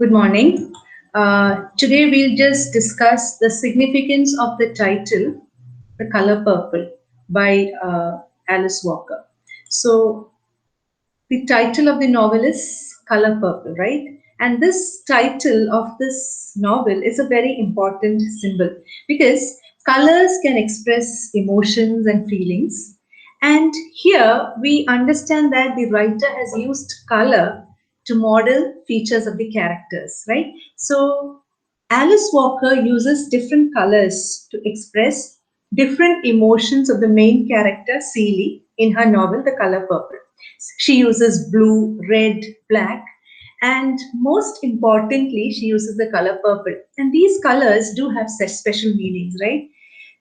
Good morning. Today we'll just discuss the significance of the title, The Color Purple, by Alice Walker. So, the title of the novel is Color Purple, right? And this title of this novel is a very important symbol because colors can express emotions and feelings. And here we understand that the writer has used color to model features of the characters, right? So Alice Walker uses different colors to express different emotions of the main character, Celie, in her novel, The Color Purple. She uses blue, red, black, and most importantly, she uses the color purple. And these colors do have such special meanings, right?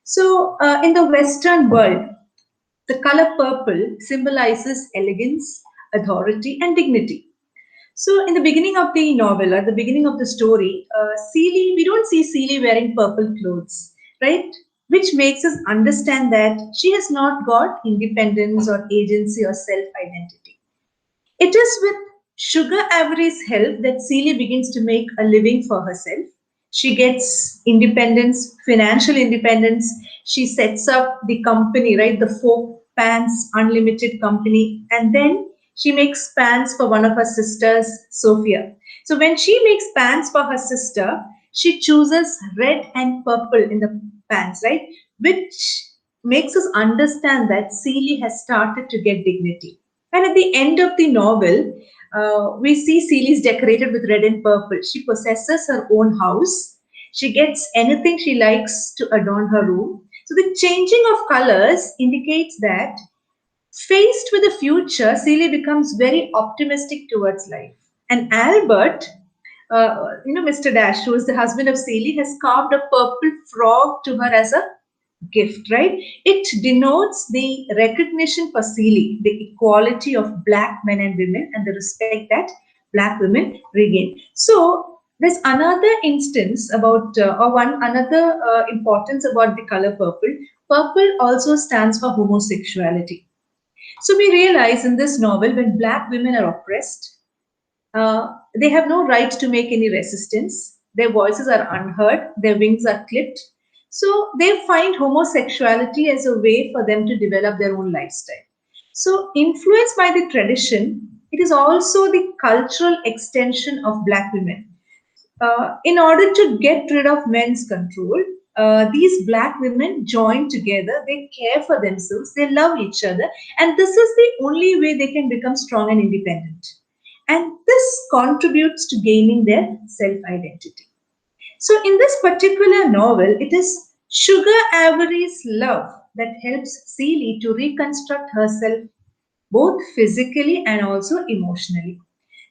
So, in the Western world, the color purple symbolizes elegance, authority, and dignity. So, in the beginning of the novel, at the beginning of the story, Celie, we don't see Celie wearing purple clothes, right? Which makes us understand that she has not got independence or agency or self identity. It is with Sugar Avery's help that Celia begins to make a living for herself. She gets independence, financial independence. She sets up the company, right? The Folk Pants Unlimited Company. And then she makes pants for one of her sisters, Sophia. So when she makes pants for her sister, she chooses red and purple in the pants, right? Which makes us understand that Celie has started to get dignity. And at the end of the novel, we see Celie is decorated with red and purple. She possesses her own house. She gets anything she likes to adorn her room. So the changing of colors indicates that faced with the future, Celie becomes very optimistic towards life. And Albert, Mr. Dash, who is the husband of Celie, has carved a purple frog to her as a gift, right? It denotes the recognition for Celie, the equality of black men and women, and the respect that black women regain. So there's another instance about, or one another importance about the color purple. Purple also stands for homosexuality. So we realize in this novel when black women are oppressed, they have no right to make any resistance. Their voices are unheard, their wings are clipped. So they find homosexuality as a way for them to develop their own lifestyle. So, influenced by the tradition, it is also the cultural extension of black women. In order to get rid of men's control, these black women join together, they care for themselves, they love each other, and this is the only way they can become strong and independent. And this contributes to gaining their self identity. So, in this particular novel, it is Sugar Avery's love that helps Celie to reconstruct herself both physically and also emotionally.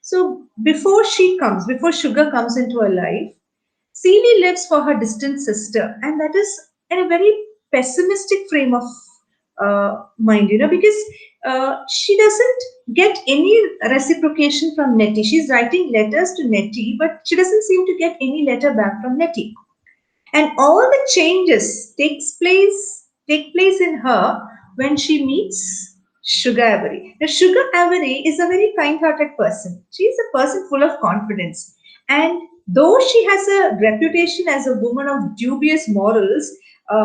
So, before Sugar comes into her life, Celie lives for her distant sister, and that is in a very pessimistic frame of mind, because she doesn't get any reciprocation from Nettie. She's writing letters to Nettie, but she doesn't seem to get any letter back from Nettie. And all the changes take place in her when she meets Sugar Avery. Now, Sugar Avery is a very kind-hearted person. She is a person full of confidence, and though she has a reputation as a woman of dubious morals,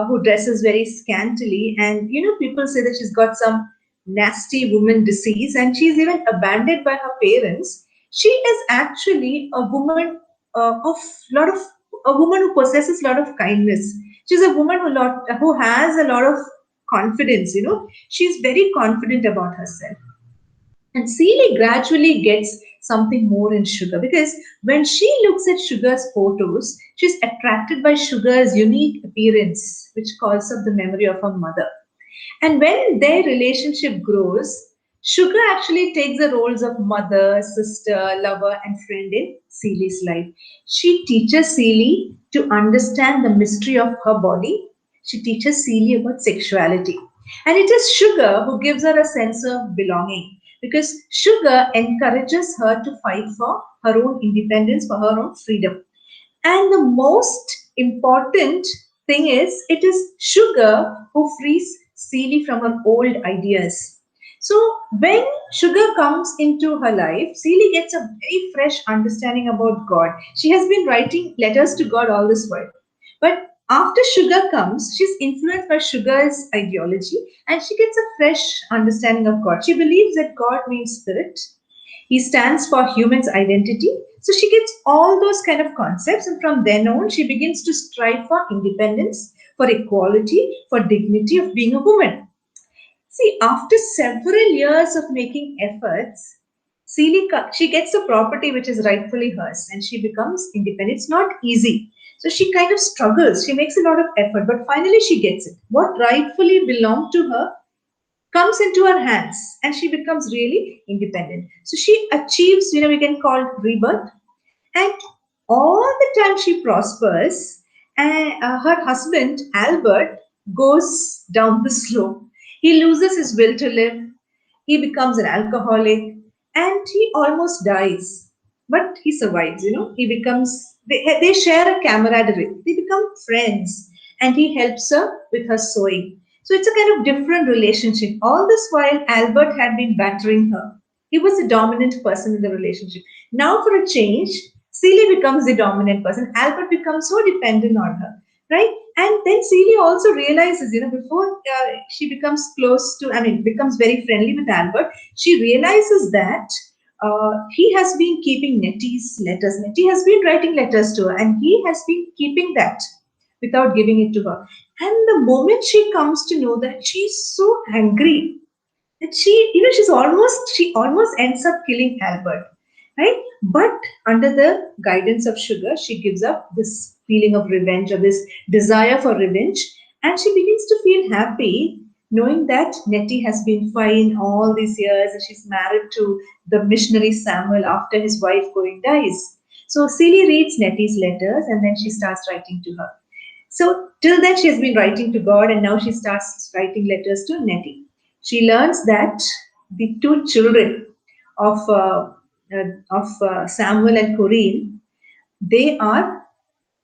who dresses very scantily, and people say that she's got some nasty woman disease, and she's even abandoned by her parents. She is actually a woman of lot of a woman who possesses a lot of kindness. She's a woman who has a lot of confidence. She's very confident about herself. And Celie gradually gets something more in Sugar because when she looks at Sugar's photos, she's attracted by Sugar's unique appearance, which calls up the memory of her mother. And when their relationship grows, Sugar actually takes the roles of mother, sister, lover, and friend in Celie's life. She teaches Celie to understand the mystery of her body. She teaches Celie about sexuality. And it is Sugar who gives her a sense of belonging because Sugar encourages her to fight for her own independence, for her own freedom. And the most important thing is, it is Sugar who frees Celie from her old ideas. So when sugar comes into her life, Celie gets a very fresh understanding about God. She has been writing letters to God all this while. But after sugar comes, she's influenced by sugar's ideology and she gets a fresh understanding of God. She believes that God means spirit. He stands for human's identity. So she gets all those kind of concepts, and from then on, she begins to strive for independence, for equality, for dignity of being a woman. See, after several years of making efforts, she gets a property which is rightfully hers and she becomes independent. It's not easy. So she kind of struggles. She makes a lot of effort, but finally she gets it. What rightfully belonged to her comes into her hands and she becomes really independent. So she achieves, we can call it rebirth. And all the time she prospers, and her husband, Albert, goes down the slope. He loses his will to live. He becomes an alcoholic and he almost dies. But he survives, they share a camaraderie. They become friends and he helps her with her sewing. So it's a kind of different relationship. All this while, Albert had been battering her. He was the dominant person in the relationship. Now, for a change, Celie becomes the dominant person. Albert becomes so dependent on her, right? And then Celie also realizes, before she becomes becomes very friendly with Albert, she realizes that he has been keeping Nettie's letters. Nettie has been writing letters to her, and he has been keeping that without giving it to her. And the moment she comes to know that, she's so angry that she almost ends up killing Albert, right? But under the guidance of sugar, she gives up this feeling of revenge or this desire for revenge, and she begins to feel happy knowing that Nettie has been fine all these years and she's married to the missionary Samuel after his wife going dies. So Celie reads Nettie's letters and then she starts writing to her. So till then she has been writing to God and now she starts writing letters to Nettie. She learns that the two children of Samuel and Corinne, they are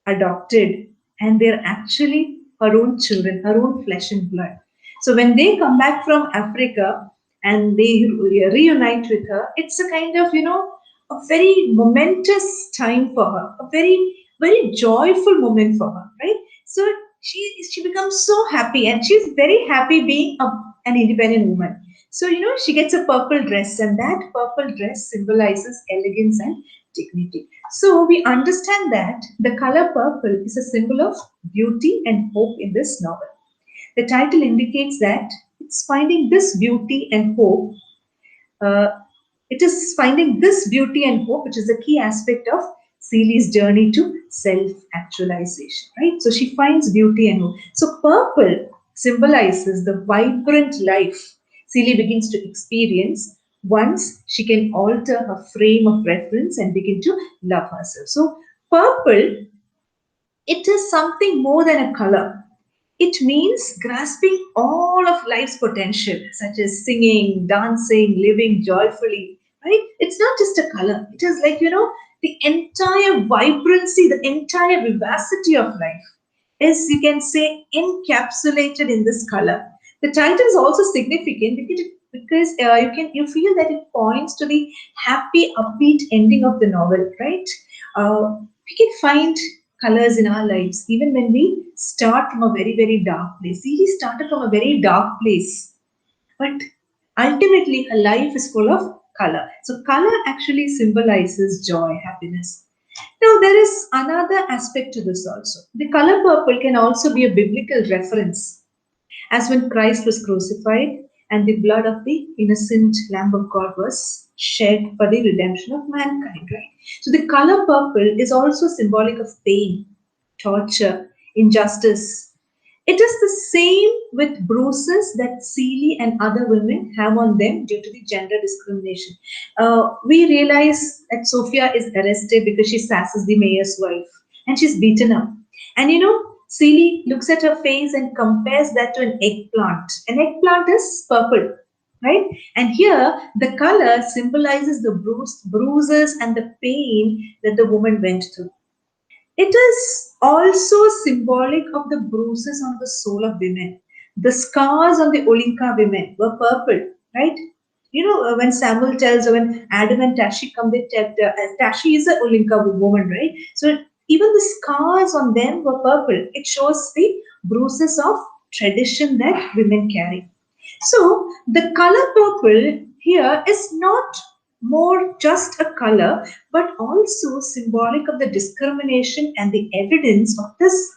adopted and they're actually her own children, her own flesh and blood. So when they come back from Africa and they reunite with her, it's a kind of, a very momentous time for her, a very, very joyful moment for her, right? So she becomes so happy and she's very happy being an independent woman. So, she gets a purple dress and that purple dress symbolizes elegance and dignity. So we understand that the color purple is a symbol of beauty and hope in this novel. The title indicates that it's finding this beauty and hope. Uh, it is finding this beauty and hope, which is a key aspect of Celie's journey to self-actualization, right? So she finds beauty and hope. So purple symbolizes the vibrant life Celie begins to experience once she can alter her frame of reference and begin to love herself. So purple, it is something more than a color. It means grasping all of life's potential, such as singing, dancing, living joyfully, right? It's not just a color. It is like, the entire vibrancy, the entire vivacity of life is, you can say, encapsulated in this color. The title is also significant because you feel that it points to the happy, upbeat ending of the novel, right? We can find colors in our lives even when we start from a very, very dark place. See, he started from a very dark place, but ultimately a life is full of color. So color actually symbolizes joy, happiness. Now there is another aspect to this also. The color purple can also be a biblical reference, as when Christ was crucified and the blood of the innocent Lamb of God was shed for the redemption of mankind, right? So the color purple is also symbolic of pain, torture, injustice. It is the same with bruises that Celie and other women have on them due to the gender discrimination. We realize that Sophia is arrested because she sasses the mayor's wife and she's beaten up. And Celie looks at her face and compares that to an eggplant. An eggplant is purple, right? And here the color symbolizes the bruises and the pain that the woman went through. It is also symbolic of the bruises on the soul of women. The scars on the Olinka women were purple. right? When Samuel tells, or when Adam and Tashi come, they tell, Tashi is a Olinka woman, right? So even the scars on them were purple. It shows the bruises of tradition that women carry. So the color purple here is not more just a color, but also symbolic of the discrimination and the evidence of this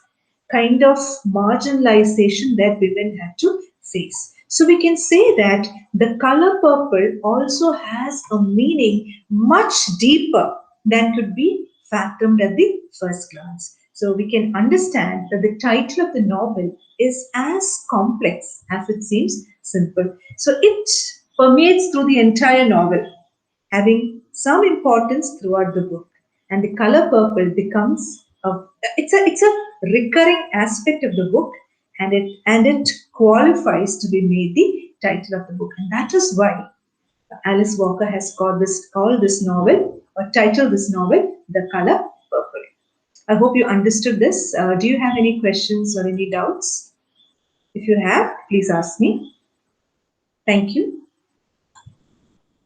kind of marginalization that women had to face. So we can say that the color purple also has a meaning much deeper than could be fathomed at the first glance. So we can understand that the title of the novel is as complex as it seems simple. So it permeates through the entire novel, having some importance throughout the book. And the color purple becomes a recurring aspect of the book, and it qualifies to be made the title of the book. And that is why Alice Walker has called this novel, or titled this novel, The Color Purple. I hope you understood this. Do you have any questions or any doubts? If you have, please ask me. Thank you.